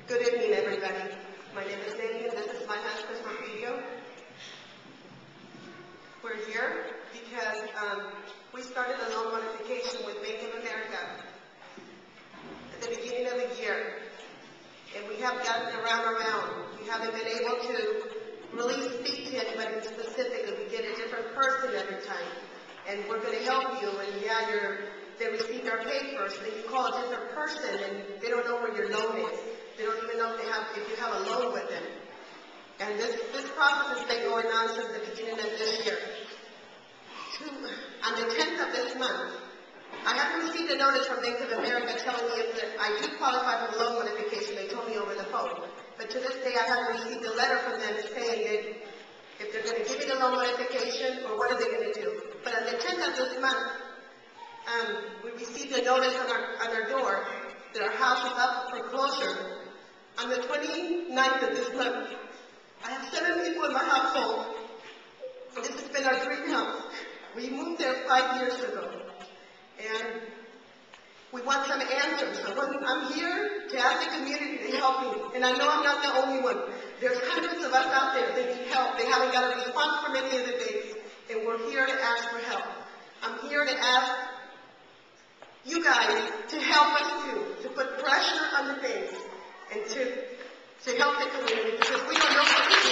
Good evening, everybody. My name is Nancy, and this is my husband, Porfirio. We're here because we started a loan modification with Bank of America at the beginning of the year, and we have gotten around. We haven't been able to really speak to anybody specifically. We get a different person every time, and we're going to help you. And yeah, they received our papers, then you call a different person, and they don't know where your loan is. They don't even know if you have a loan with them. And this process has been going on since the beginning of this year. On the 10th of this month, I haven't received a notice from Bank of America telling me if I do qualify for the loan modification. They told me over the phone. But to this day, I haven't received a letter from them saying that if they're going to give me the loan modification or what are they going to do. But on the 10th of this month, we received a notice on our door that our house is up for foreclosure. On the 29th of this month, I have 7 people in my household. This has been our dream house. We moved there 5 years ago. And we want some answers. So I'm here to ask the community to help me. And I know I'm not the only one. There's hundreds of us out there that need help. They haven't got a response from any of the banks. And we're here to ask for help. I'm here to ask you guys to help us too, to put pressure on the banks and to help the community, because we don't know what to do.